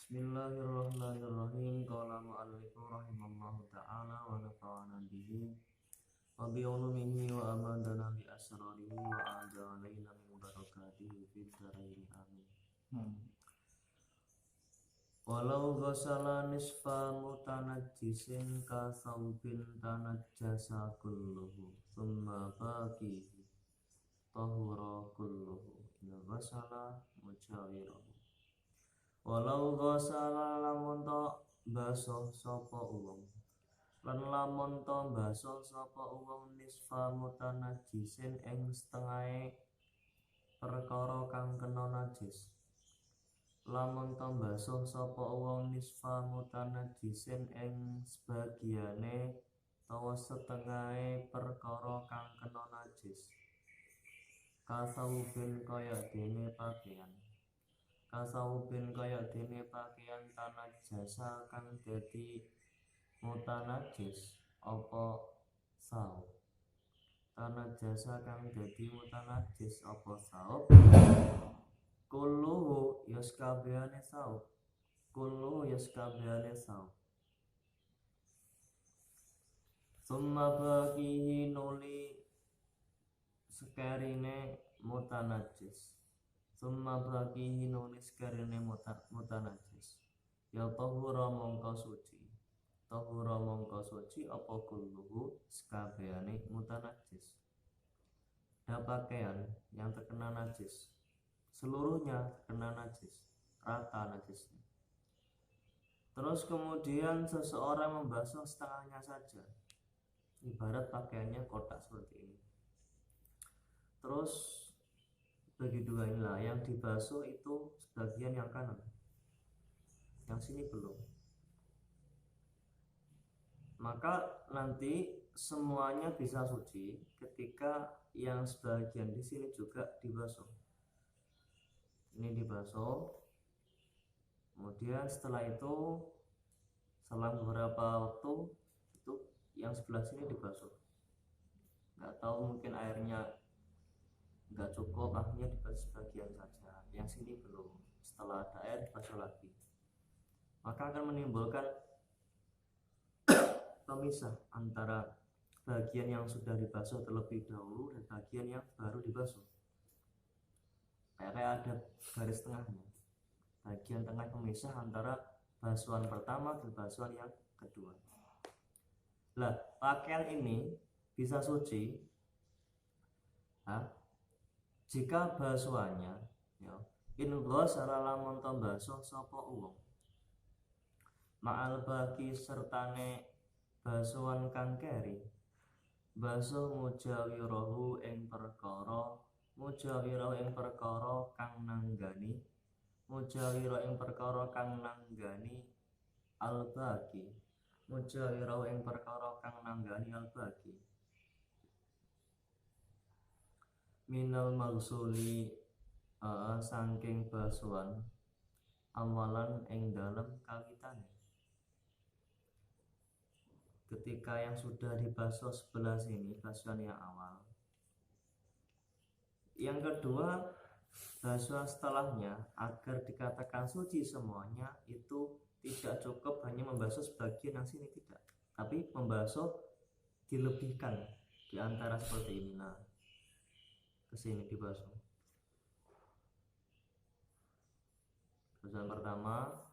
Bismillahirrahmanirrahim. Qala mu'allifu rahimallahu ta'ala wa nafa'ana bihi wa bi ulumihi wa amadana bi asrarihi wa a'dalaina min barakatihi fid dharain amin. Walau ghasala nisfa mutanajjisin ka thawbin tanajjasa kulluhu thumma baqihi tahura kulluhu in ghasala mujawirahu. Walau ghasala lamun to basuh sapa wong lan lamun to basuh sapa wong nisfa mutanajjisin ing setengahe perkara kang kena najis. Lamun to basuh sapa wong nisfa mutanajjisin ing sebagiane tawa setengahe perkara kang kena najis. Kasaubin kaya dene pakaian. Kasaubin kaya dene pakaian tanajjasa kang dadi mutanajis apa saub. Tanajjasa kang dadi mutanajis apa saub. Kulluhu yaskabehane saub. Kulluhu yaskabehane saub. Summa baqihi nuli sekarine mutanajis. Summa baqihi nuli sekarine mutanajis. Ya tahura mongko suci. Tahura mongko suci apa kulluhu sekabehane mutanajis. Da pakaian yang terkena najis, seluruhnya terkena najis, rata najisnya. Terus kemudian seseorang membasuh setengahnya saja, ibarat pakaiannya kotak seperti ini. Terus bagi dua inilah yang dibasuh itu sebagian yang kanan, yang sini belum. Maka nanti semuanya bisa suci ketika yang sebagian di sini juga dibasuh. Ini dibasuh, kemudian setelah itu selang beberapa waktu itu yang sebelah sini dibasuh. Nggak tahu mungkin airnya nggak cukup, akhirnya dibasuh sebagian saja, yang sini belum. Setelah ada air dibasuh lagi, maka akan menimbulkan pemisah antara bagian yang sudah dibasuh terlebih dahulu dan bagian yang baru dibasuh. Kayak ada garis tengahnya, bagian tengah pemisah antara basuhan pertama dan basuhan yang kedua. Lah, pakaian ini bisa suci jika basuhannya in ghasala lamun to basuh sapa wong ma'al baqi sertane basuhan kang keri basuh mujawirahu ing perkara mujawira ing perkara kang nanggani mujawira ing perkara kang nanggani al-baqi mujawira ing perkara kang nanggani al-baqi minal maghsuli saking basuhan awalan ing dalem kawitane. Ketika yang sudah dibasuh sebelah sini basuhan yang awal, yang kedua basuhan setelahnya agar dikatakan suci semuanya itu tidak cukup hanya membasuh sebagian yang sini, tidak, tapi membasuh dilebihkan di antara seperti ini. Nah, kesini dibasuh. Basuhan pertama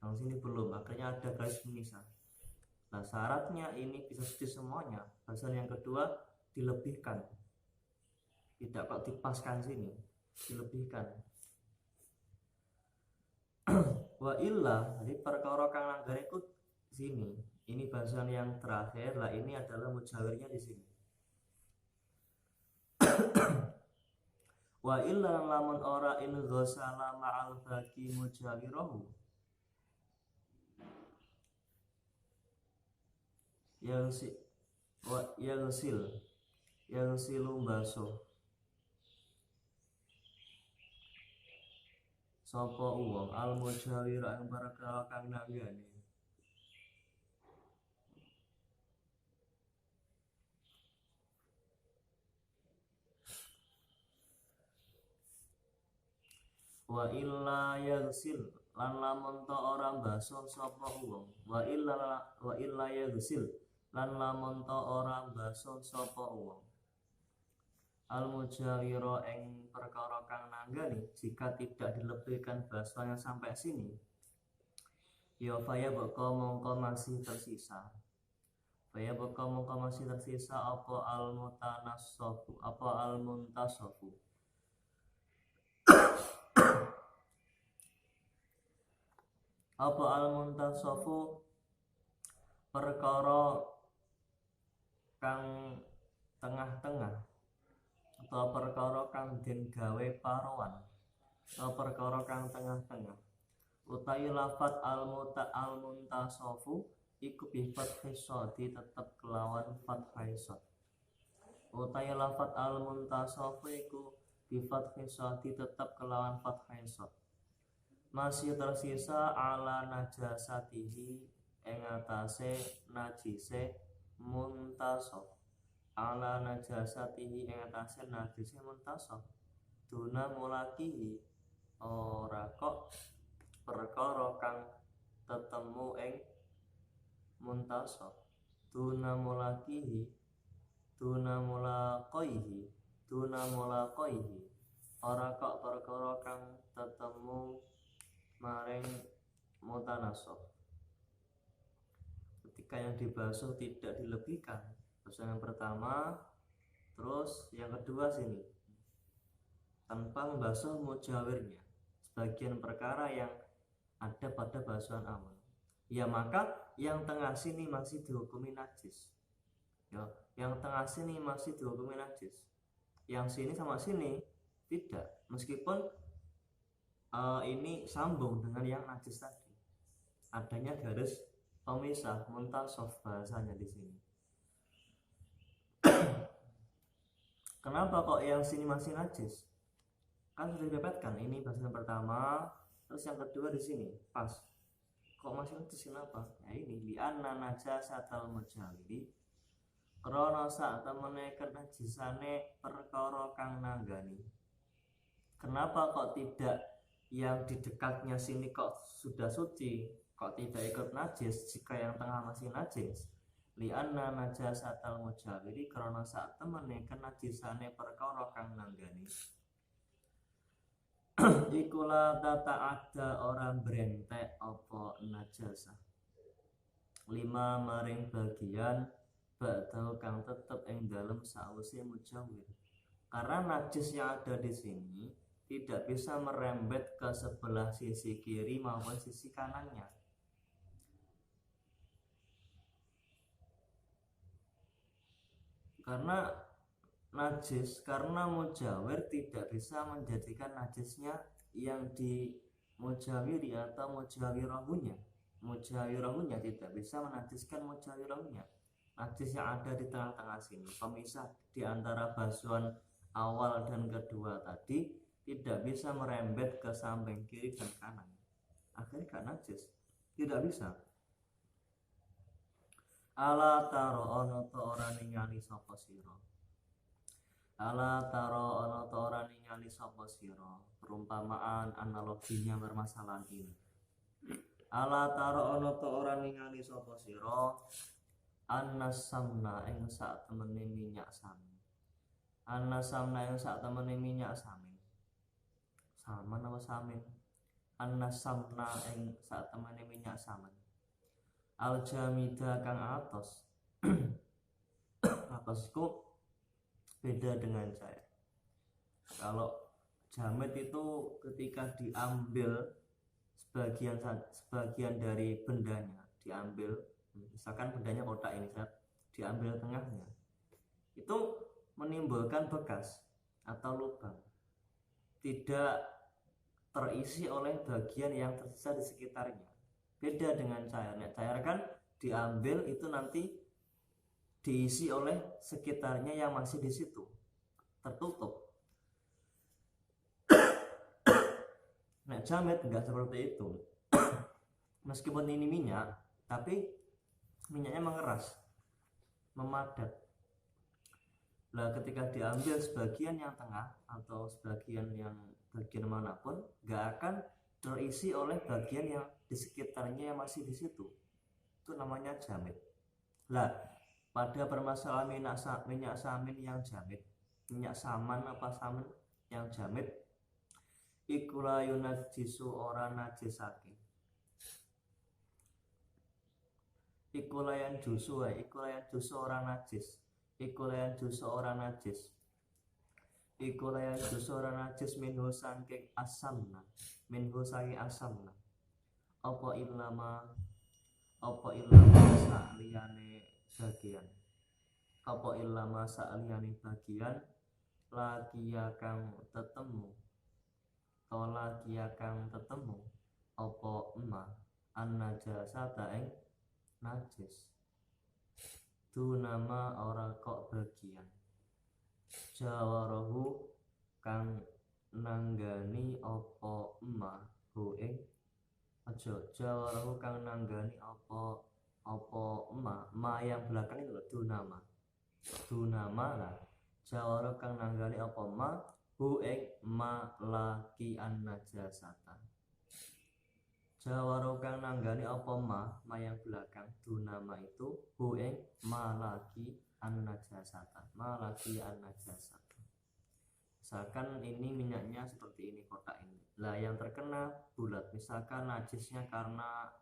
yang sini belum, akhirnya ada garis pemisah. Nah, syaratnya ini bisa suci semuanya. Basuhan yang kedua dilebihkan, tidak kok dipaskan sini, dilebihkan. Wa illa, jadi perkara kang nanggane ku sini. Ini basuhan yang terakhir. Lah, ini adalah mujawirnya di sini. Wa illa lamun ora in ghasala ma'al baqi mujawirahu yang silu basuh sapa wong al mujawira ing perkara kang nanggani wa illa yaghsil lan lamun ta ora basuh sapa wong wa illa yaghsil lan lamun ta ora basuh sapa wong al mujawiro ing perkara kang nanggani jika tidak dilebihkan basuhnya sampai sini ya faya baka mongko masih tersisa apa al mutanassafu apa al muntasafu apa al muntasafu perkara kang tengah-tengah atau perkara kang den gawe parowan atau perkara kang tengah-tengah utawi lafat al muntasafu iku bi fathhi shadi tetep kelawan fathai shad utawi lafat al muntasafu iku bi fathhi shadi tetep kelawan fathai shad masih tersisa ala najasatihi ing atase najise muntasaf ala najasatihi ing atase najise muntasaf duna mulakihi ora kok perkara kang tetemu ing muntasaf duna mulaqihi ora kok perkara kang tetemu maring mutanasab ketika yang dibasuh tidak dilebihkan. Terus yang pertama, terus yang kedua sini tanpa membasuh mujawirnya sebagian perkara yang ada pada basuhan awal ya maka yang tengah sini masih dihukumi najis ya, yang tengah sini masih dihukumi najis, yang sini sama sini tidak, meskipun ini sambung dengan yang najis tadi, adanya garis pemisah muntasaf bahasanya di sini. Kenapa kok yang sini masih najis? Kan sudah dipepetkan, ini bahasan pertama, terus yang kedua di sini pas. Kok masih najis kenapa? Ya ini li anna najasatal mujawiri krana sak temene kenajisane perkara kang nanggani. Kenapa kok tidak yang di dekatnya sini kok sudah suci, kok tidak ikut najis jika yang tengah masih najis? Li anna najasatal mujawiri krana sak temene kenajisane perkara kang nanggani. Ikula tata ada orang berentek apa najasah lima maring bagian ba'dau kang tetep ing dalem sawise mujawir, karena najis yang ada di sini tidak bisa merembet ke sebelah sisi kiri maupun sisi kanannya. Karena mujawir tidak bisa menjadikan najisnya yang di mujawiri atau mujawirahunya tidak bisa menajiskan mujawirahunya. Najis yang ada di tengah-tengah sini, pemisah di antara basuhan awal dan kedua tadi, tidak bisa merembet ke samping kiri dan kanan, akhirnya gak najis, tidak bisa. Ala taro ono to ora ningali sapa sira, ala taro ono to ora ningali sapa sira, perumpamaan analoginya permasalahan ini. Ala taro ono to ora ningali sapa sira, annasamna ing sak temene minyak samin, annasamna ing sak temene minyak samin, sama apa samin, annasamna ing sak temene minyak samin, al jamida kang atos atosku beda dengan cair. Kalau jamid itu ketika diambil sebagian dari bendanya, diambil, misalkan bendanya kotak ini, diambil tengahnya, itu menimbulkan bekas atau lubang, tidak terisi oleh bagian yang tersisa di sekitarnya. Beda dengan cair. Nah, cair kan diambil itu nanti diisi oleh sekitarnya yang masih di situ, tertutup. Nah, jamid enggak seperti itu. Meskipun ini minyak, tapi minyaknya mengeras, memadat. Nah, ketika diambil sebagian yang tengah atau bagian manapun, enggak akan terisi oleh bagian yang di sekitarnya yang masih di situ, itu namanya jamid. Lah pada permasalahan minyak samin yang jamid, minyak saman apa samin yang jamid, iku la yunajisu ora najisake, iku layan jusu ora najis, iku layan jusu ora najis, iku layan jusu ora najis minhu saking asamna, minhu saking asamna, apa ilama sakliyane bagian, apa ilama sakliyane bagian lakia kang tetemu, lakia kang tetemu apa emma an najasata ing najis, tu nama ora kok bagian, jawarahu kang nanggani apa emma hu ing aja, jawarahu kang nanggani apa ma yang belakang itu tu nama lah, jawarahu kang nanggani apa ma hu ing ma laki an najasata, jawaro kang nanggani apa ma yang belakang tu nama itu hu ing malaki an najasata, malaki an najasata. Misalkan ini minyaknya seperti ini, kotak ini lah, yang terkena bulat, misalkan najisnya karena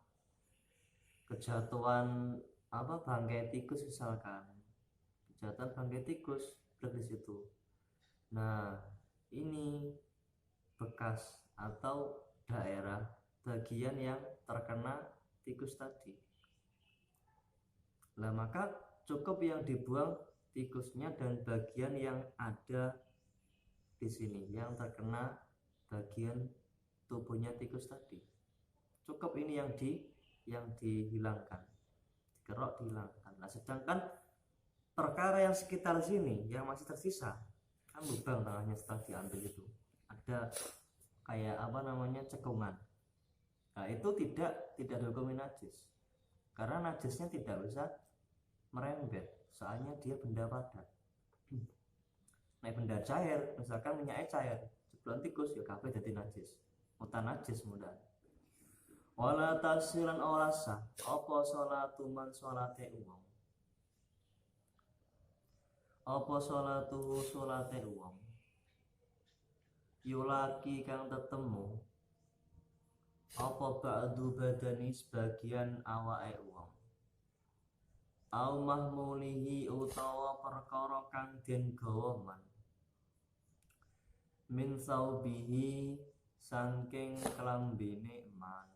kejatuhan bangkai tikus, misalkan kejatuhan bangkai tikus di situ. Nah ini bekas atau daerah bagian yang terkena tikus tadi. Nah maka cukup yang dibuang tikusnya dan bagian yang ada di sini yang terkena bagian tubuhnya tikus tadi. Cukup ini yang dihilangkan, dikerok dihilangkan. Nah sedangkan perkara yang sekitar sini yang masih tersisa, kan lubang tengahnya setelah diambil itu ada kayak cekungan. Nah itu tidak dihukumi najis karena najisnya tidak bisa merembet, soalnya dia benda padat. Nah benda cair, misalkan minyaknya cair, jebloan tikus ya kabeh dadi najis, mutan najis mudah. Wala tasilan olasa apa sholatu man sholate uwong, apa sholatu sholate uwong yulaki kang tetemu apa ba'du badani sebagian awake wong, au mahmulihi utawa perkara kang den gawa man, min saubihi saking kelambine man,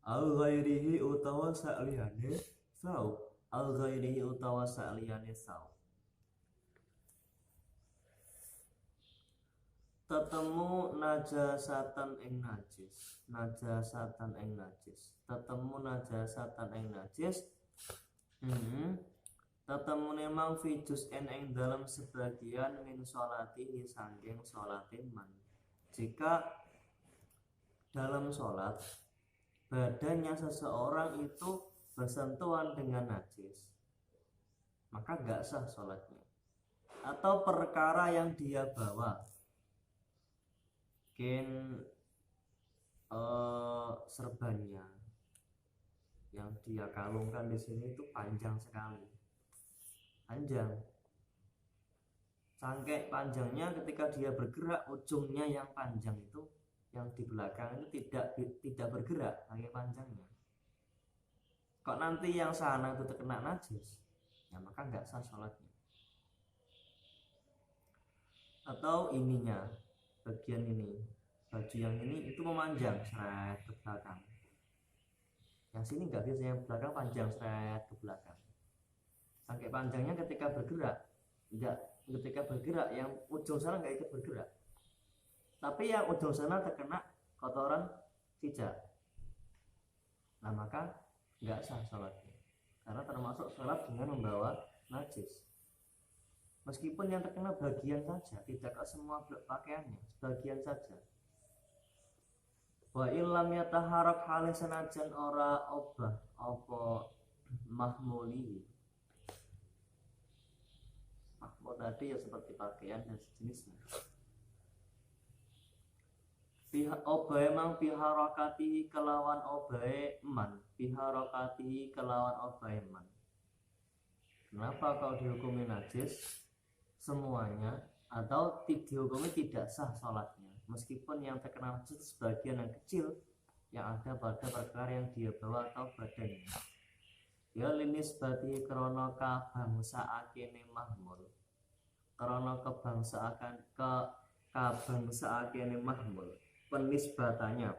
au ghairihi utawa sakliyane saub, au ghairihi utawa sakliyane saub. Tetemu najasatan ing najis, najasatan ing najis, tetemu najasatan ing najis. Tetemu memang fijus ing dalam sebagian min sholatihi sangking sholatin man. Jika dalam sholat badannya seseorang itu bersentuhan dengan najis, maka gak sah sholatnya. Atau perkara yang dia bawa, serbannya yang dia kalungkan di sini itu panjang sekali, panjang, sampai panjangnya ketika dia bergerak ujungnya yang panjang itu, yang di belakang itu tidak bergerak lagi panjangnya. Kok nanti yang sana itu terkena najis, ya maka nggak sah sholatnya. Atau ininya, bagian ini, baju yang ini itu memanjang seret ke belakang, yang sini nggak bisa, yang belakang panjang seret ke belakang, sampai panjangnya ketika bergerak yang ujung sana nggak ikut bergerak, tapi yang ujung sana terkena kotoran cicak. Nah maka nggak sah sholatnya karena termasuk sholat dengan membawa najis. Meskipun yang terkena bagian saja, tidak semua pakaiannya, sebagian saja. Wa illam yataharak halih senajan ora obah apa mahmuli. Mahmul tadi ya seperti pakaian dan sejenisnya. Obae mang biharakatihi kelawan obae man, biharakatihi kelawan obae man. Kenapa kalau dihukumi najis semuanya atau dihukumi tidak sah sholatnya, meskipun yang terkena najis sebagian yang kecil yang ada pada perkara yang dia bawa atau badannya. Ya linis bati krono kabangsaakene mahmul, krono kabangsaakene mahmul, penisbatannya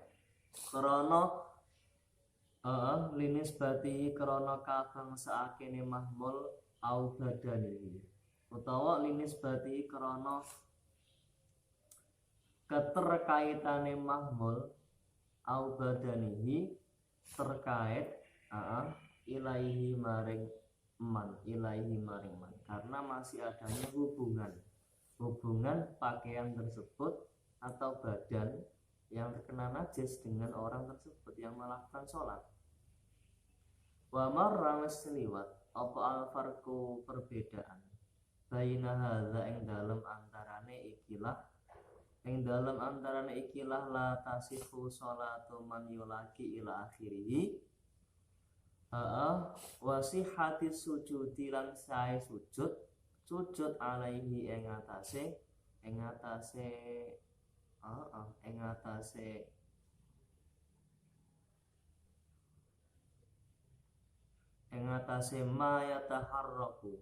krono linis bati krono kabangsaakene mahmul au badanihi, utawa linis bati krono keterkaitane mahmul au badanihi terkait ilaihi maring man, karena masih adanya hubungan pakaian tersebut atau badan yang terkena najis dengan orang tersebut yang melakukan sholat. Wa marra liwat apa alfarku perbedaan baina hadza ing dalem antarane ikilah la tasihu sholatu man yulaki ila akhirih wasihati sujudi lan sae sujud alaihi ing atase ma yataharraku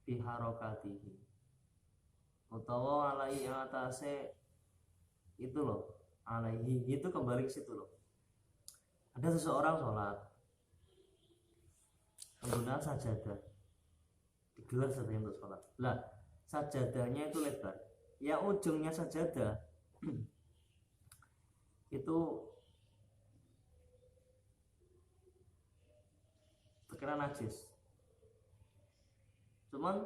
biharokatihi, utawa alaihi ing atase itu loh, alaihi itu kembali ke situ loh. Ada seseorang sholat menggunakan sajadah, digelar sajadah untuk sholat. Lah sajadahnya itu lebar, ya ujungnya sajadah itu terkena najis, cuman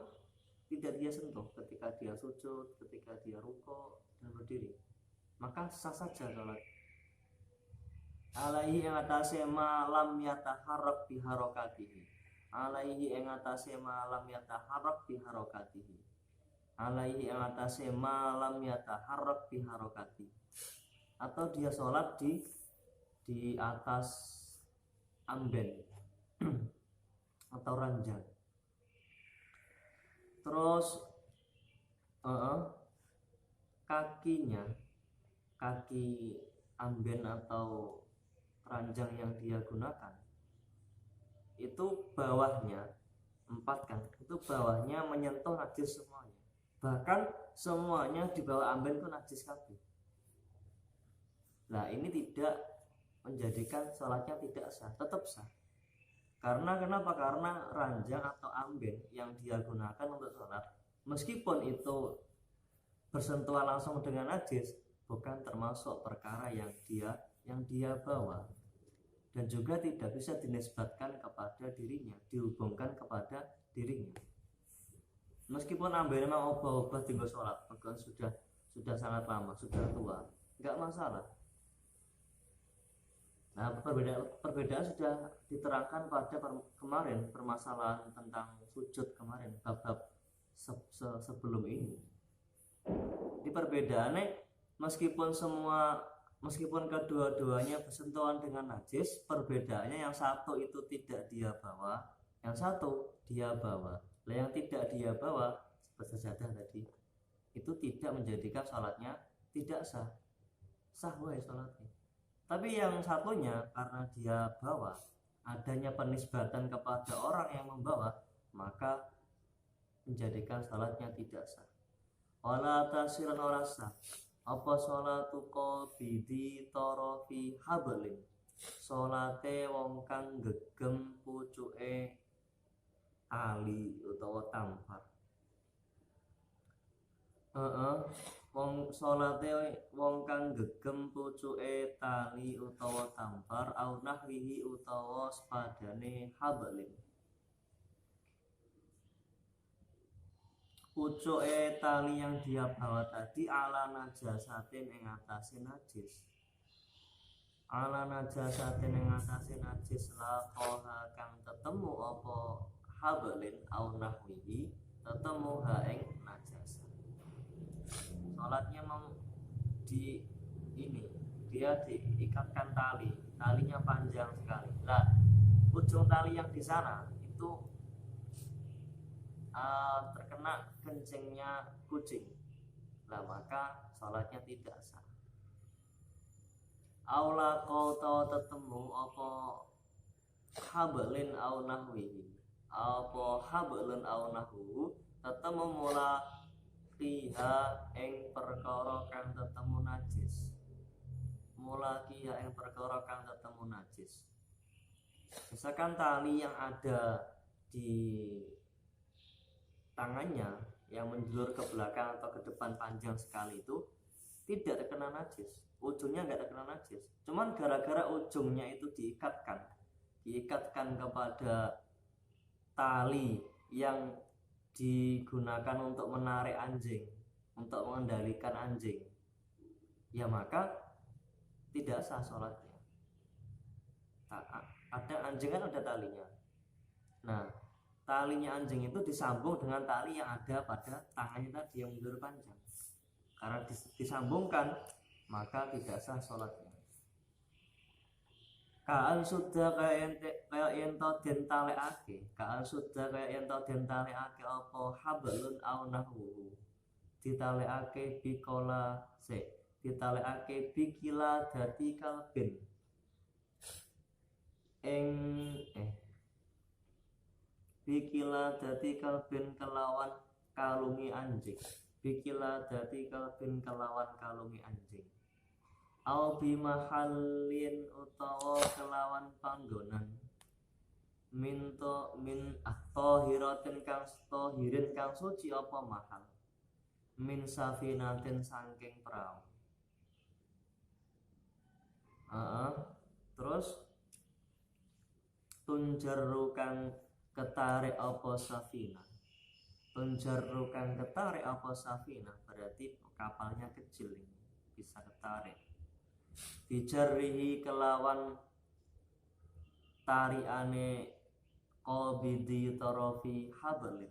tidak dia sentuh ketika dia sujud, ketika dia rukuk dan berdiri, maka sah saja sholat. Alaihi ing atase ma lam yataharrak biharokatihi, alaihi ing atase ma lam yataharrak biharokatihi, alaihi ing atase ma lam yataharrak biharokatihi, atau dia sholat di atas amben atau ranjang. Terus kaki amben atau ranjang yang dia gunakan itu bawahnya itu bawahnya menyentuh najis semuanya, bahkan semuanya di bawah amben itu najis kabeh. Nah ini tidak menjadikan sholatnya tidak sah, tetap sah. Karena kenapa? Karena ranjang atau amben yang dia gunakan untuk sholat, meskipun itu bersentuhan langsung dengan najis, bukan termasuk perkara yang dia bawa, dan juga tidak bisa dinisbatkan kepada dirinya, dihubungkan kepada dirinya. Meskipun amben memang obah-obah tinggal sholat, bahkan sudah sangat lama, sudah tua, nggak masalah. Nah, perbedaan sudah diterangkan pada kemarin, permasalahan tentang sujud kemarin, bab sebelum ini. Di perbedaannya, meskipun kedua-duanya bersentuhan dengan najis, perbedaannya yang satu itu tidak dia bawa, yang satu dia bawa. Nah, yang tidak dia bawa seperti sajadah tadi, itu tidak menjadikan sholatnya tidak sah, sah wae sholatnya. Tapi yang satunya karena dia bawa, adanya penisbatan kepada orang yang membawa, maka menjadikan salatnya tidak sah. Wala tasiran ora sah apa salatu qabidi tarafi hablin, salate wong kang gegem pucuke ali utawa tampar. Wong salate wong kang gegem pucuke tali utawa tampar au nahwihi utawa sepadane hablin. Pucuke tali yang dia bawa tadi ala najasatin ing atase najis. Ala najasatin ing atase najis la qoha kang tetemu apa hablin au nahwihi tetemu ha ing najasa. sholatnya di ini, dia diikatkan talinya panjang sekali. Nah, ujung tali yang di sana itu terkena kencingnya kucing, lah maka sholatnya tidak sah. Aula kau tahu tetemu apa hablin au nahwihi, apa hablun au nahwu tetemu mula kiha ing perkara kang tetemu najis, mula kiha ing perkara kang tetemu najis. Misalkan tali yang ada di tangannya yang menjulur ke belakang atau ke depan panjang sekali itu tidak terkena najis, ujungnya nggak terkena najis, cuman gara-gara ujungnya itu diikatkan kepada tali yang digunakan untuk menarik anjing, untuk mengendalikan anjing, ya maka tidak sah sholatnya. Ada anjing kan ada talinya, nah talinya anjing itu disambung dengan tali yang ada pada tangannya tadi yang menjulur panjang. Karena disambungkan maka tidak sah sholatnya. Kaan sudah kayak ento den talekake, kaan sudah kayak ento den talekake apa hablun au nahwu, ditalekake bikola ditalekake bikila dadi kalbin bikila dadi kalbin kelawan kalungi anjing, bikila dadi kalbin kelawan kalungi anjing, au bimahallin utawa kelawan panggonan min tohiratin kang tohirin kang suci apa mahal min safinatin sangking perahu. Terus tunjaru kang ketarik apa safina, tunjaru kang ketarik apa safina berarti kapalnya kecil ini bisa ketarik. Dijarrihi kelawan tariane qabidi tarafi hablin,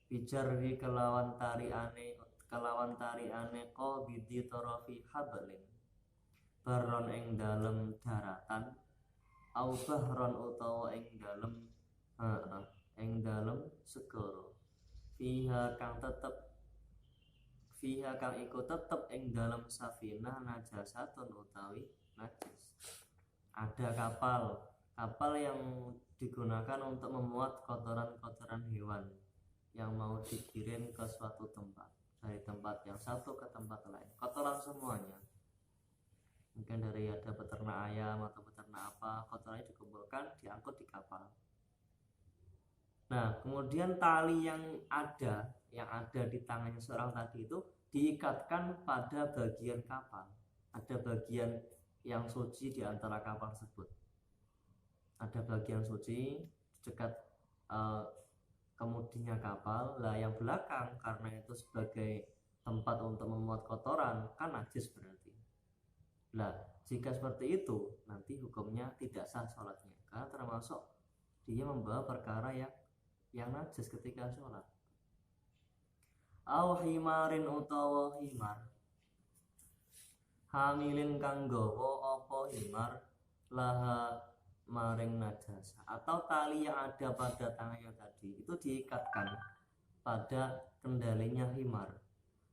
dijarri kelawan tariane qabidi tarafi hablin, baron ing dalem daratan, au bahron utawa ing dalem segara, fiha kang iku tetep ing dalam safinah najasatun utawi najis. Ada kapal yang digunakan untuk memuat kotoran-kotoran hewan yang mau dikirim ke suatu tempat, dari tempat yang satu ke tempat lain, kotoran semuanya, mungkin dari ada peternak ayam atau peternak apa, kotorannya dikumpulkan diangkut di kapal. Nah, kemudian tali yang ada di tangannya seorang tadi itu diikatkan pada bagian kapal. Ada bagian yang suci di antara kapal tersebut. Ada bagian suci dekat kemudinya kapal. Lah yang belakang karena itu sebagai tempat untuk memuat kotoran kan najis berarti. Lah jika seperti itu nanti hukumnya tidak sah sholatnya, karena termasuk dia membawa perkara yang najis ketika sholat. Aw himarin utawa himar, hamilin kang gawa apa himar laha maring najasa, atau tali yang ada pada tangannya tadi itu diikatkan pada kendalinya himar,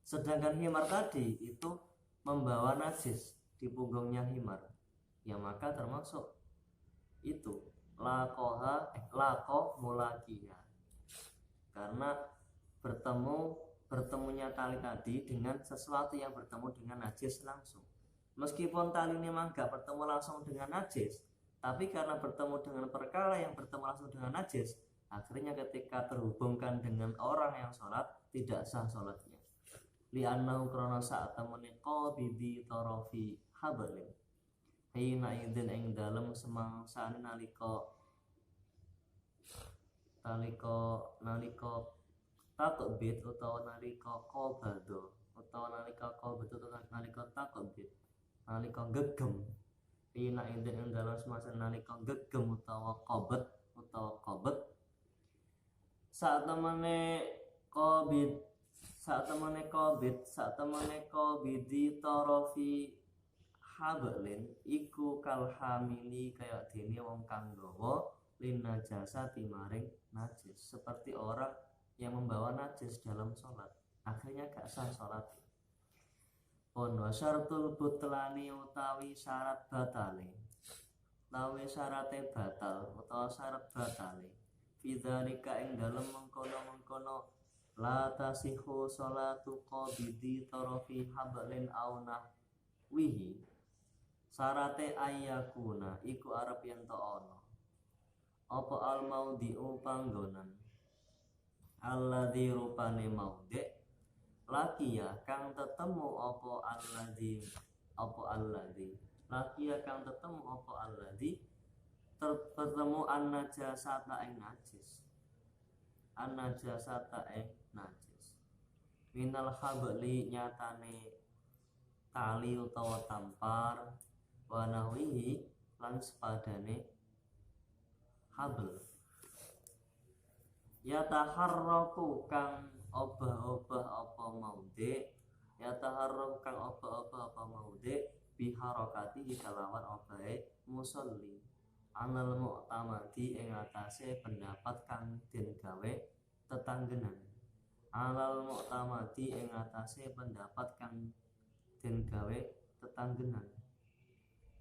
sedangkan himar tadi itu membawa najis di punggungnya himar, ya maka termasuk itu lakoh mulakiha, karena bertemunya tali tadi dengan sesuatu yang bertemu dengan najis langsung. Meskipun tali ini memang gak bertemu langsung dengan najis, tapi karena bertemu dengan perkara yang bertemu langsung dengan najis, akhirnya ketika terhubungkan dengan orang yang sholat tidak sah sholatnya. Li'annahu krana saat temene qabidi tarafi hablin, hina idin ing dalem semangsane nalika takbit utawa nalika qabado utawa nalika takbit, nalika gegem, hina idin ing dalem semangsane nalika gegem utawa qabet saat temene qabid sak temene qabidi tarafi hablin iku kal hamili kaya dene wong kang nggawa lin najasati maring najis, seperti orang yang membawa najis dalam sholat akhirnya gak sah sholat. Pun wasyartul butlani utawi syarat batale utawi syarate batal utawa syarat batale fidzalika ing dalem mengkono-mengkono la tasihu sholatu qabidi tarafi hablin au nahwihi, syarate ayakuna iku arep yen to ana apa al maudhi'u panggonan alladzi rupane maudhi' lakiya kang tetemu apa alladzi lakiya kang tetemu apa alladzi tertemu an-najasata ing najis minal habli nyatane tali utawa tampar wa nahwihi lan sepadane habl yataharraku kang obah-obah apa maudhi biharokati kalawan obahe musolli anal mu'tamadi ing atase pendapat kang den gawe tetanggenan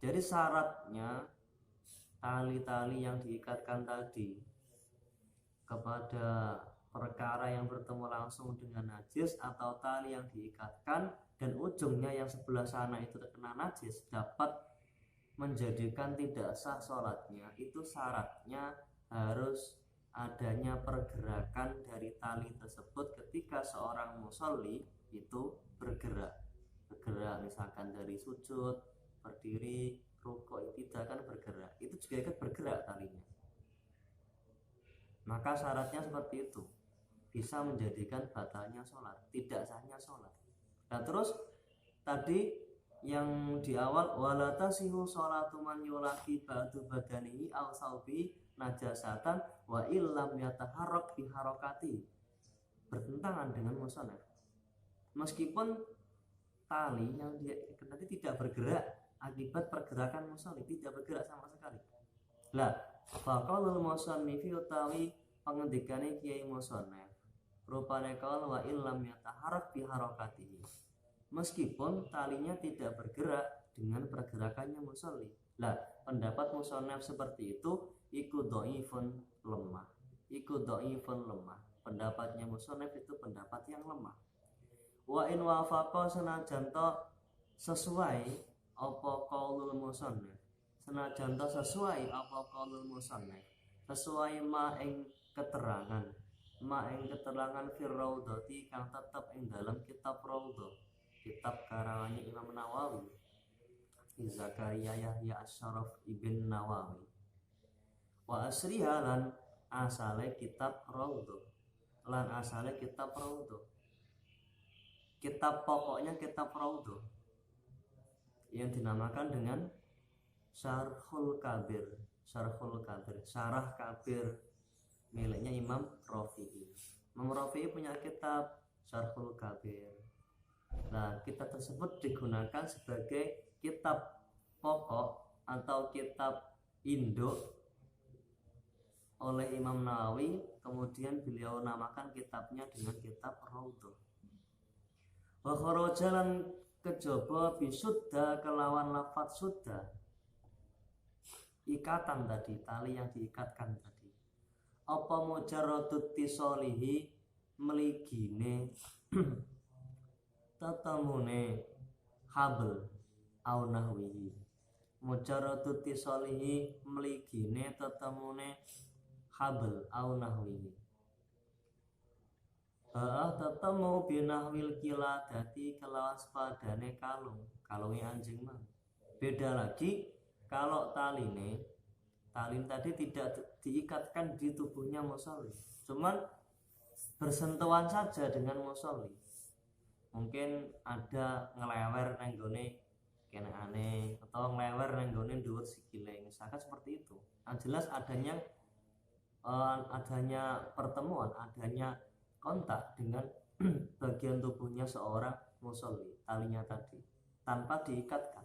Jadi syaratnya tali-tali yang diikatkan tadi kepada perkara yang bertemu langsung dengan najis atau tali yang diikatkan dan ujungnya yang sebelah sana itu terkena najis dapat menjadikan tidak sah sholatnya, itu syaratnya harus adanya pergerakan dari tali tersebut ketika seorang musolli itu bergerak misalkan dari sujud, berdiri, rukuk, tidak akan bergerak, itu juga ikut bergerak talinya, maka syaratnya seperti itu bisa menjadikan batalnya sholat, tidak sahnya sholat. Nah terus tadi yang di awal wala tasihu sholatu man yulaki ba'du badanihi aw saubi najasatan wa illam yataharrak bi harokati, bertentangan dengan musannaf. Meskipun tali yang dia nanti tidak bergerak akibat pergerakan musolli, tidak bergerak sama sekali. Lah faqaulul musannifi utawi pengendikane kiai musannaf rupane qaul wa illam yataharrak bi harokatihi, meskipun talinya tidak bergerak dengan pergerakannya musolli. Lah pendapat musannaf seperti itu iku dhaifun lemah, pendapatnya musannaf itu pendapat yang lemah. Wa in wafaqa senajan to sesuai apa qaulul musannaf, sesuai ma ing keterangan fir raudhati kang tetep ing dalam kitab Raudhah, kitab karangannya Imam Nawawi Zakaria Yahya Asy-Syaraf Ibn Nawawi, wa asriha lan asale kitab Raudhah, kitab pokoknya kitab Raudhah yang dinamakan dengan Syarhul Kabir, Syarah Kabir miliknya Imam Rafi'i. Imam Rafi'i punya kitab Syarhul Kabir. Nah, kitab tersebut digunakan sebagai kitab pokok atau kitab induk oleh Imam Nawawi, kemudian beliau namakan kitabnya dengan kitab Raudhah. Wa kharajalan kejaba bisudda kelawan lafaz sudda, ikatan tadi, tali yang diikatkan tadi, apa mujarradut tisolihi meligine tatamune habl au nahwihi, mujarradut tisolihi meligine tatamune habl au nahwihi, tetemu binahwil kiladati kelawan sepadane kalunge anjing mang. Beda lagi kalau talin tadi tidak diikatkan di tubuhnya musolli, cuman bersentuhan saja dengan musolli. Mungkin ada ngelewer nenggone kene aneh atau ngelewer nenggone dhuwur sikile, misalkan seperti itu. Yang jelas adanya pertemuan, adanya kontak dengan bagian tubuhnya seorang musolli, talinya tadi tanpa diikatkan.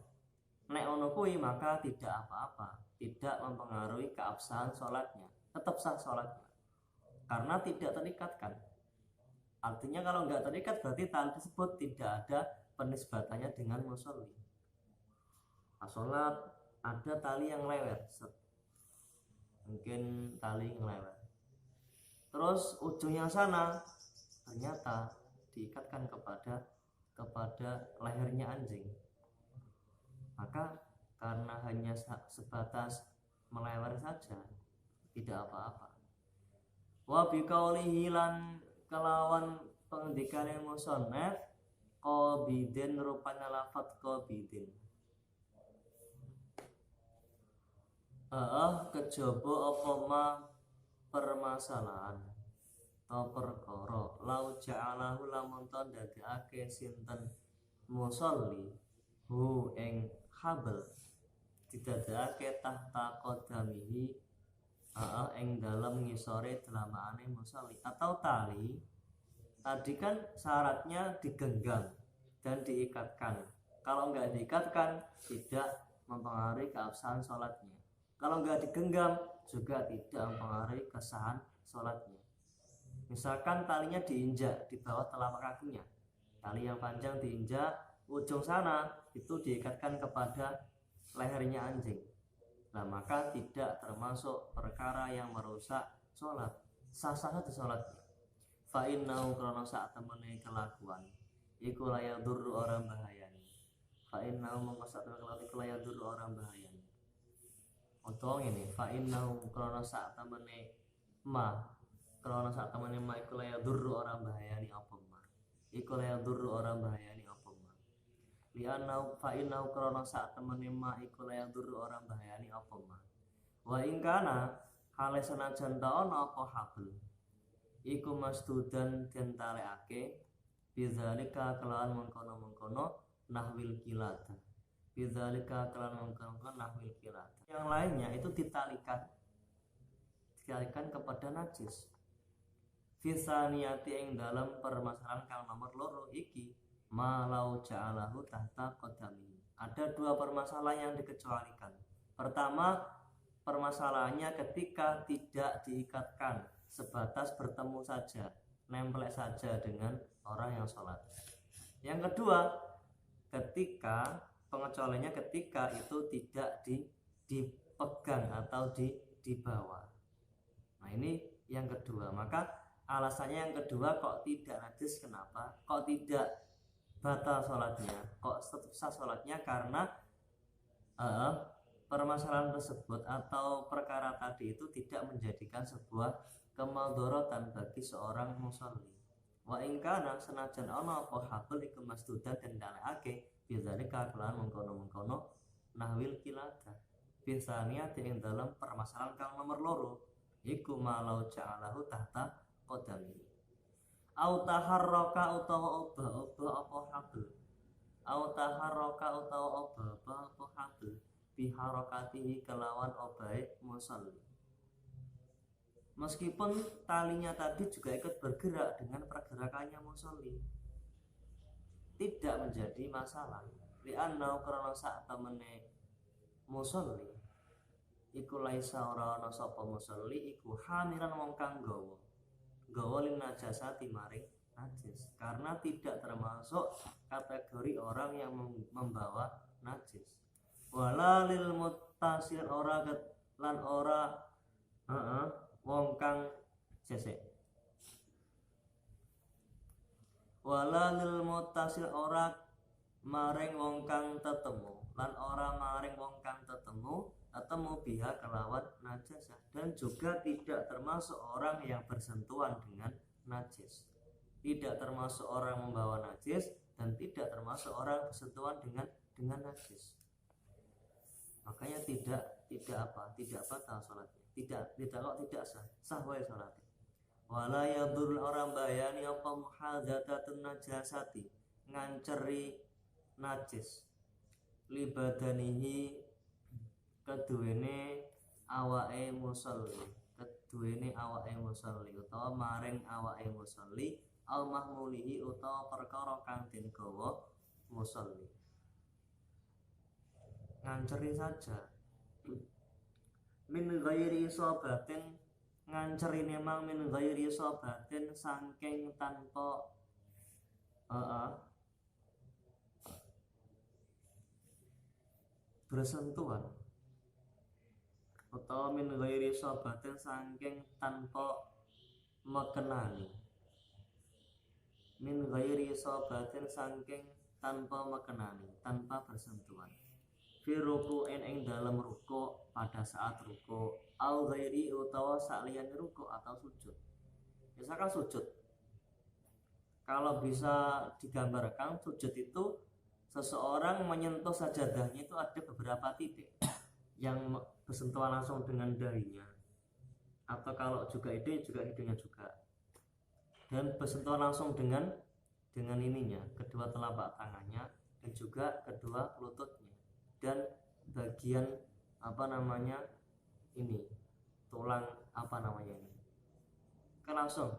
Nek ono kuwi maka tidak apa-apa, tidak mempengaruhi keabsahan sholatnya, tetap sah sholatnya karena tidak terikatkan. Artinya kalau nggak terikat berarti tali tersebut tidak ada penisbatannya dengan musolli. Sholat ada tali yang lewer, mungkin tali yang lewer, terus ujungnya sana ternyata diikatkan kepada lehernya anjing, maka karena hanya sebatas melewer saja tidak apa-apa. Wa biqaulihi lan kelawan pengendikane musannaf qabidin rupanya lafadz qabidin kejaba apa ma permasalahan atau perkara lau ja'alahu lamun ta dadekake sinten musolli hu ing habl didadekake tahta qadamihi ing dalam ngisore delamaane musolli atau tali tadi kan syaratnya digenggam dan diikatkan. Kalau enggak diikatkan tidak mempengaruhi keabsahan sholatnya. Kalau enggak digenggam juga tidak mempengaruhi kesahan sholatnya. Misalkan talinya diinjak di bawah telapak kakinya, tali yang panjang diinjak, ujung sana itu diikatkan kepada lehernya anjing. Nah maka tidak termasuk perkara yang merusak sholat, sah-sah saja sholatnya. Fa innahu krono sak temene kelakuan iku layak duru orang bahayani. Fa innahu mengkosak kelakuan iku layak duru orang bahayani. Otong ini fa innahu krono sak temene ma iku layak duru orang bahayani apa ma. Iku layak duru orang bahayani apa ma. Li'annahu fa innahu krono sak temene ma iku layak duru orang bahayani apa ma. Wa ing kana hale senajan ta ono apa habl iku masdudan den talekake bidzalika kelawan mengkono-mengkono nahwil kilata. Bidzalika kelawan mengkono nahwil kilata. Yang lainnya itu ditalikan kepada najis. Fisaniyati ing dalam permasalahan kang nomor loro iki malau ja'alahu tahta qadami. Ada dua permasalahan yang dikecualikan. Pertama, permasalahannya ketika tidak diikatkan, sebatas bertemu saja, nempel saja dengan orang yang sholat. Yang kedua, ketika pengecualiannya ketika itu tidak dipegang atau dibawa. Nah ini yang kedua. Maka alasannya yang kedua kok tidak najis, kenapa? Kok tidak batal sholatnya? Kok tetap sah sholatnya? Karena permasalahan tersebut atau perkara tadi itu tidak menjadikan sebuah kemadharatan bagi seorang musolli. Wa ing kana senajan ana apa habl iku masdudan den dalekake bidzalika kelan mengkono-mengkono nahwil kilata. Bisania ing dalam permasalahan kang nomor loro iku malau ja'alahu tahta qadami. Au taharraka utawa obah-obah apa habl. Au taharraka utawa obah-obah apa habl biharakatihi kelawan obahe musolli. Meskipun talinya tadi juga ikut bergerak dengan pergerakannya musolli, tidak menjadi masalah. Li'annau karena sak temene musolli iku laisa ora ana sapa musolli iku hamiran wong kang gawa lin najasati maring najis, karena tidak termasuk kategori orang yang membawa najis. Wala lil muttasil ora lan ora wong kang sesek. Wala lil muttasil ora maring wong kang tetemu, lan ora maring wong kang tetemu biha kelawan najasah, dan juga tidak termasuk orang yang bersentuhan dengan najis. Tidak termasuk orang membawa najis dan tidak termasuk orang bersentuhan dengan najis. Makanya tidak batal sholatnya. Tidak sah wae salatnya. Wala yadur orang bayani apa muhadzatatun najasati, nganceri najis libadanihi keduwene awake musolli utawa maring awake musolli au mahmulihi utawa perkara kang den gawa musolli. Nganceri saja min ghairi sobatin, nganceri memang min ghairi sobatin saking tanpa bersentuhan, atau min ghairi sobatin saking tanpa mekenani, min ghairi sobatin saking tanpa mekenani, tanpa bersentuhan, fi ruku'in ing dalam ruku' pada saat ruku', au ghairi utawa saliyane ruku' atau sujud. Misalkan sujud, kalau bisa digambarkan sujud itu seseorang menyentuh sajadahnya itu ada beberapa titik yang bersentuhan langsung dengan dahinya, atau kalau juga hidungnya juga, dan bersentuhan langsung dengan ininya, kedua telapak tangannya dan juga kedua lututnya dan bagian ini tulang ini kan langsung.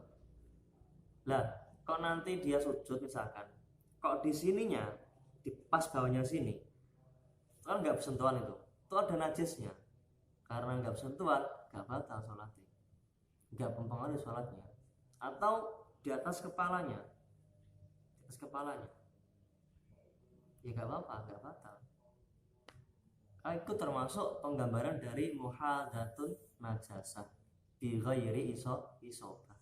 Lah kok nanti dia sujud misalkan, kok di sininya di pas bawahnya sini kan nggak bersentuhan, itu ada najisnya, karena nggak bersentuhan nggak batal sholatnya, nggak mempengaruhi sholatnya. Atau di atas kepalanya ya nggak apa-apa, nggak batal. Itu termasuk penggambaran dari muhadatsun najasah bi ghairi isobah.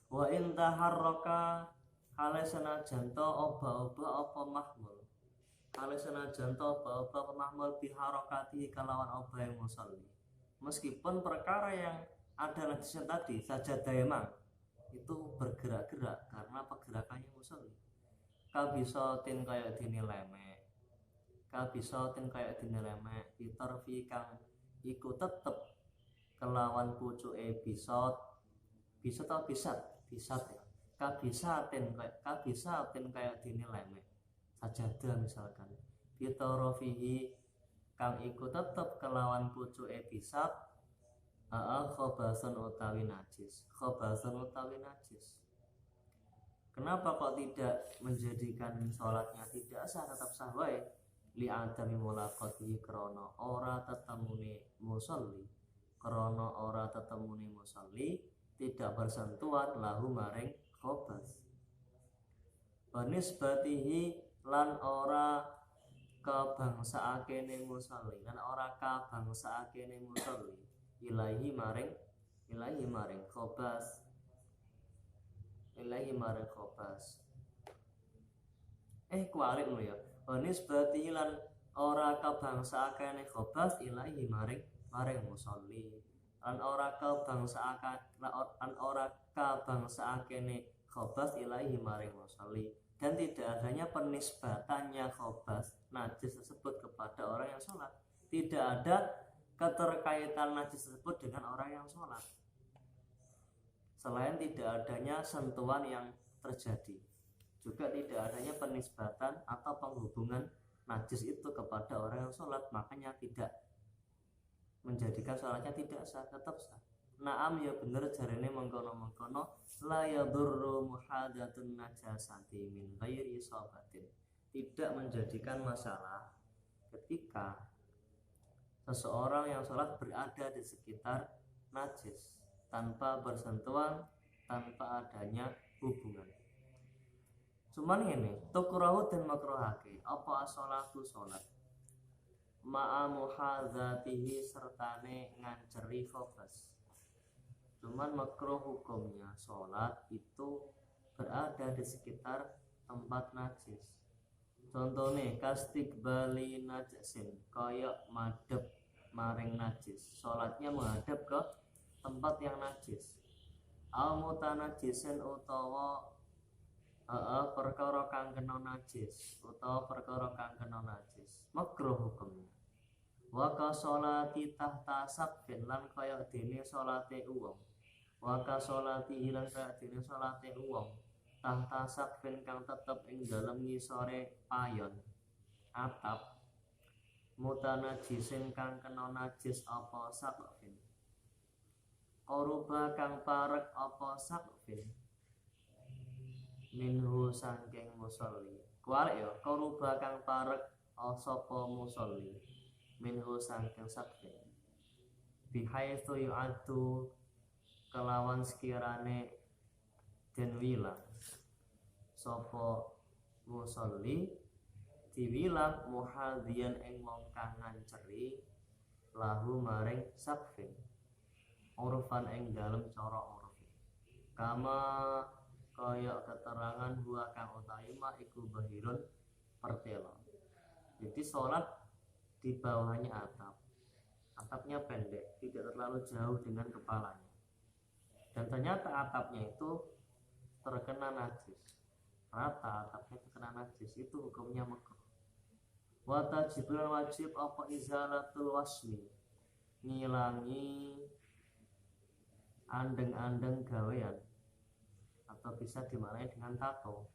Wa in taharraka hale senajan to oba-oba apa mahmul, hale senajan to oba-oba apa mahmul bi harakati kalawan oba yang musolli, meskipun perkara yang ada najisnya tadi sajadah emang itu bergerak-gerak karena pergerakannya musolli. Kabisotin kayak dini lemek, ditorfi kang iku tetep kelawan pucuke bisat ya. Kabisatin kayak dini lemek sajadah misalkan, bitorofihi kang iku tetep kelawan pucuke bisat khobasun utawi najis. Kenapa kok tidak menjadikan sholatnya tidak sah, tetap sah wae? Li adami mulaqati krana ora tetemune musolli, tidak bersentuhan lahu maring khobas. Banisbatihi lan ora kabangsaakene musolli, ilahi maring khobas. Kualik lho ya. Banisbatihi lan ora kabangsaakene khobas ilahi maring musolli, lan ora kabangsakene khobas ilahi maring musolli, dan tidak adanya penisbatannya khobas najis tersebut kepada orang yang sholat. Tidak ada keterkaitan najis tersebut dengan orang yang sholat, selain tidak adanya sentuhan yang terjadi, juga tidak adanya penisbatan atau penghubungan najis itu kepada orang yang sholat, makanya tidak menjadikan sholatnya tidak sah, tetap sah. Naam ya bener jarene mengkono la yadurru muhadatsun najasati min ghairi sobatin, tidak menjadikan masalah ketika seseorang yang sholat berada di sekitar najis tanpa bersentuhan, tanpa adanya hubungan. Cuman ini tukrahu dan makruhake apa as-sholatu sholat ma'a muhadzatihi sertane nganceri khobas. Cuman makruh hukumnya sholat itu berada di sekitar tempat najis. Contohnya kastikbali najasin, koyok madep maring najis, sholatnya menghadap ke tempat yang najis. Al-mutanajisin utawa perkara kang kena najis, makruh hukumnya. Wa ka sholati tahta saqfin, lan kaya dene salate wong. Wa ka sholati ilang kaya dene salate wong tahta saqfin kang tetep ing dalem ngisore payon atap, mutanajisin kang kena najis apa saqfin, qaruba kang parek apa saqfin, minhu sangking musolli. Kualik ya, koruba kang parek sapa musolli minhu sangking sabde. Bihaitsu yu'addu kelawan sekirane den wilang sapa musolli diwilang muhadhiyan ing wong kang nganceri lahu maring sabfin urfan ing dalem cara uruf. Kama kaya keterangan huwa kang utawi ma iku bahirun pertelo. Jadi sholat di bawahnya atap, atapnya pendek, tidak terlalu jauh dengan kepalanya, dan ternyata atapnya itu terkena najis, rata atapnya terkena najis, itu hukumnya makruh. Wa tajibul wajib apa izalatul wasmi, ngilangi andeng-andeng gawean, atau bisa dimaknai dengan tato.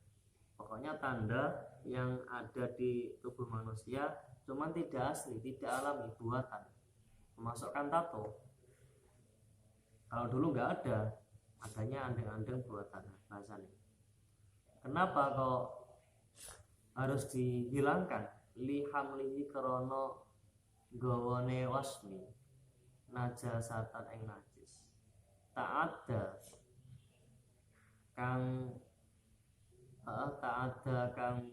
Pokoknya tanda yang ada di tubuh manusia cuman tidak asli, tidak alami, buatan, memasukkan tato. Kalau dulu nggak ada, adanya andeng-andeng buatan bahasanya. Kenapa kok harus dihilangkan? Lihamlihi krono gawone wasmi najasatan ing najis. Tak ada kang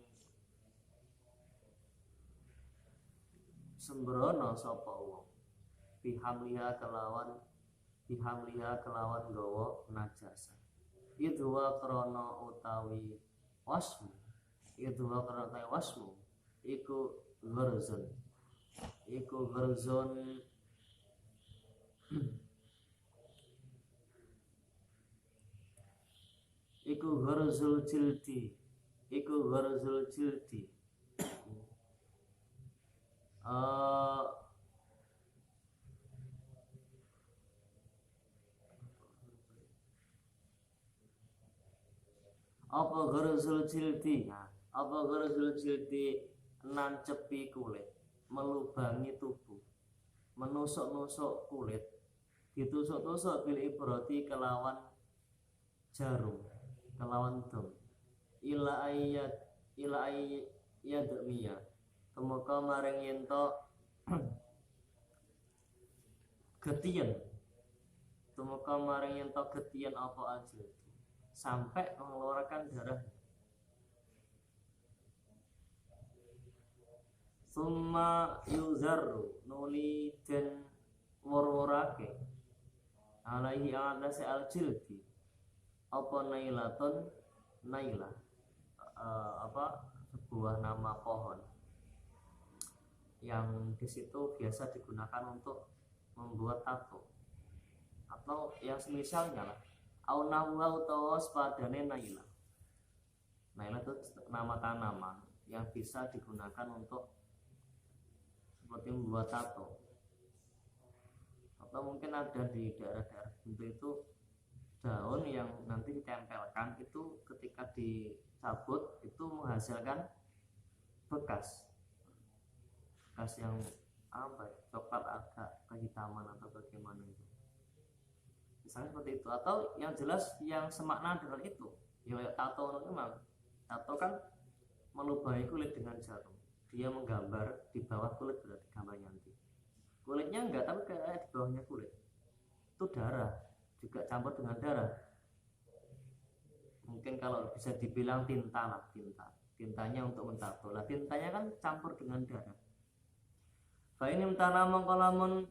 sembrono sapa wong bihamliha kelawan gawa najasa. Itu wa krana utawi wasmu, iku gharzun iku gharzul jildi apa gharzul jildi nancepi kulit, melubangi tubuh, menusuk-nusuk kulit, ditusuk-tusuk bil ibrati kelawan jarum, kelawan dom, ila ayyadmiya temuka maring yento getiyen apa aja sampai mengeluarkan darah. Summa yuzarru nuli den wor-worake alaihi ala al jildi apa nailah sebuah nama pohon yang di situ biasa digunakan untuk membuat tato atau yang semisalnya lah. Au nahwa utawa sepadane nailah itu nama tanaman yang bisa digunakan untuk seperti membuat tato, atau mungkin ada di daerah-daerah tertentu itu daun yang nanti ditempelkan, itu ketika dicabut itu menghasilkan bekas yang coklat agak kehitaman atau bagaimana itu, misalnya seperti itu. Atau yang jelas yang semakna dengan itu ya tato. Memang tato kan melubangi kulit dengan jarum, dia menggambar di bawah kulit, berarti gambarnya nanti kulitnya enggak, tapi kayak di bawahnya kulit itu darah juga campur dengan darah. Mungkin kalau bisa dibilang tintanya untuk mentato lah, tintanya kan campur dengan darah. Fa ini mentana mongkolamun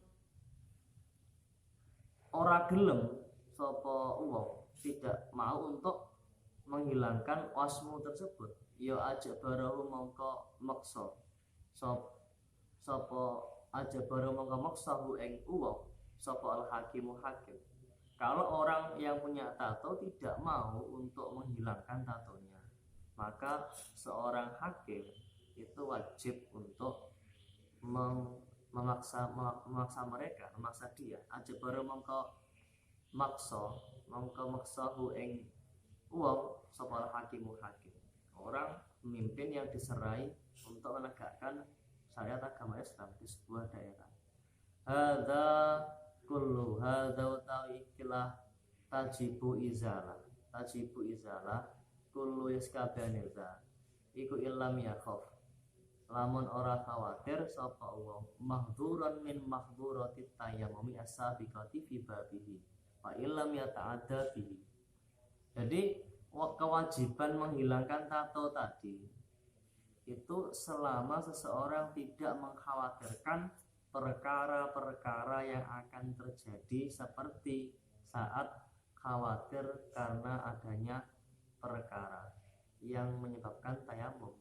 ora gelem sapa wong, tidak mau untuk menghilangkan wasmu tersebut, ya aja barahu mongko maksa sapa aja barahu mongko maksahu ing wong sapa al hakimu hakim. Kalau orang yang punya tato tidak mau untuk menghilangkan tatonya, maka seorang hakim itu wajib untuk memaksa dia aja baru mongko maksahu ing wong sapa hakimu hakim, orang pemimpin yang diserai untuk menegakkan syariat agama Islam di sebuah daerah. Hadza utawi ikilah tajibu izalah kullu yaskabane za iku illam yakhaf lamun ora khawatir sapa wong mahdzuran min mahdzuratit tayammumi as-sabiqati fi babihi fa illam yata'adda bihi. Jadi kewajiban menghilangkan tato tadi itu selama seseorang tidak mengkhawatirkan perkara-perkara yang akan terjadi seperti saat khawatir karena adanya perkara yang menyebabkan tayamum.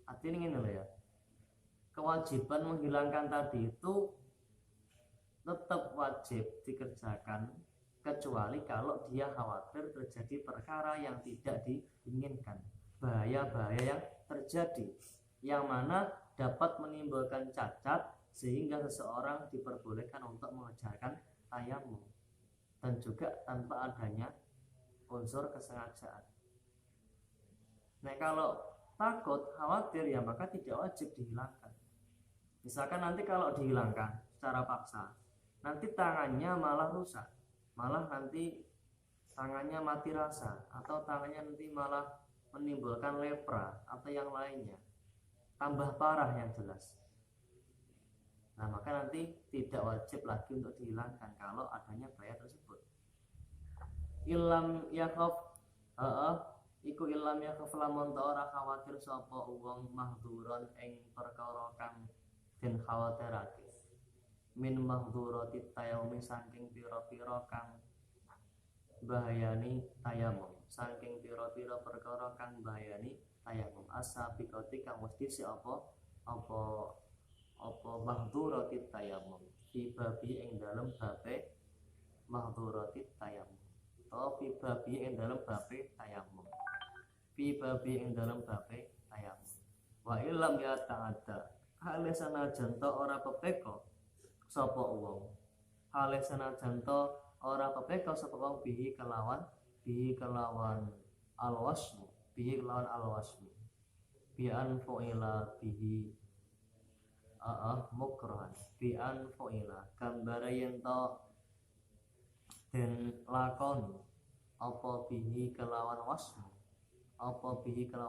Artinya ini loh ya, kewajiban menghilangkan tadi itu tetap wajib dikerjakan kecuali kalau dia khawatir terjadi perkara yang tidak diinginkan, bahaya-bahaya yang terjadi yang mana dapat menimbulkan cacat sehingga seseorang diperbolehkan untuk mengerjakan tayamum dan juga tanpa adanya unsur kesengajaan. Nah kalau takut, khawatir ya maka tidak wajib dihilangkan. Misalkan nanti kalau dihilangkan secara paksa, nanti tangannya malah rusak, malah nanti tangannya mati rasa, atau tangannya nanti malah menimbulkan lepra atau yang lainnya, tambah parah yang jelas. Nah maka nanti tidak wajib lagi untuk dihilangkan kalau adanya bahaya tersebut. Ilam yakhaf iku ilam yakhaf lamun ora khawatir sapa wong mahdzuron ing perkara kang den khawatirake min mahdzurotit tayammum saking pira-pira kang bahayani tayamum, saking pira-pira perkara kang bahayani tayamum as-sabiqati kang mesti si apa mahdzurotit tayamum fi babi ing dalem babe mahdzurotit tayamum atau fi babi ing dalem babe tayamum fi babi ing dalem babe tayamum wa illam ya ta'adda hale sanajan to ora pepeko sapa wong hale sanajan to ora pepeko sapa wong bihi kelawan alwasmu bi an fu'ila bihi mukrohan bi an fu'ila gambare yen to den lakoni apa bihi kelawan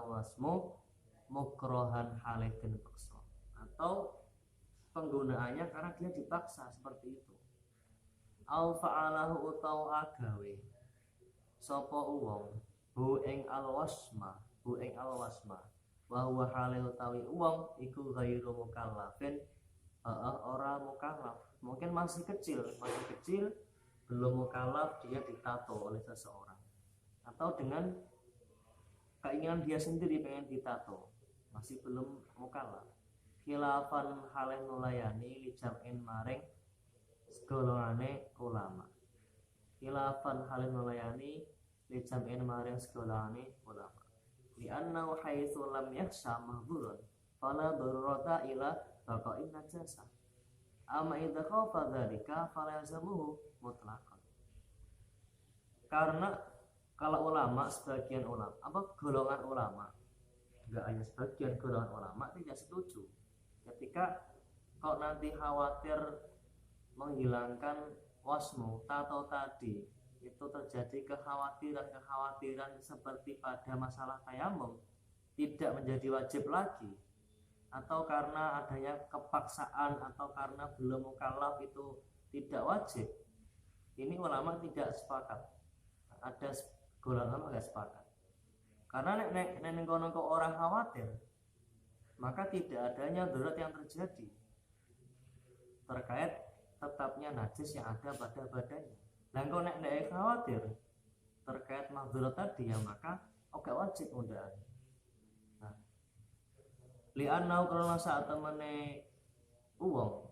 wasmu mukrohan hale den paksa atau penggunaannya karena dia dipaksa seperti itu. Au fa'alahu utaw agawe sapa wong hu ing alwasma wa huwa halil utawi wong iku ghairu mukallafin ora mukallaf, mungkin masih kecil belum mukallaf, dia ditato oleh seseorang atau dengan keinginan dia sendiri pengen ditato, masih belum mukallaf. Khilafan halih nulayani lijam'in maring segolongane ulama. Khilafan halih nulayani lijam'in maring segolongane ulama. Li'annahu haitsu lam yakhsha mahdhurun fala darurata ila baqa'in najasa. Amma idza khafa dzalika fala yazamuhu mutlaqan. Karena kalau ulama, sebagian ulama, golongan ulama, enggak hanya sebagian, golongan ulama tidak setuju ketika kau nanti khawatir menghilangkan wasmu tato tadi itu terjadi kekhawatiran seperti pada masalah tayamum tidak menjadi wajib lagi, atau karena adanya kepaksaan atau karena belum mukallaf itu tidak wajib. Ini ulama tidak sepakat. Ada golongan ulama tidak sepakat. Karena nek kono orang khawatir, maka tidak adanya darurat yang terjadi terkait tetapnya najis yang ada pada badannya. Dan kalau nek khawatir terkait mahdurat tadi ya maka oke wajib undaan. Nah, li'annau karena saat temene uang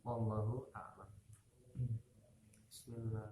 wallahu a'lam. Bismillah.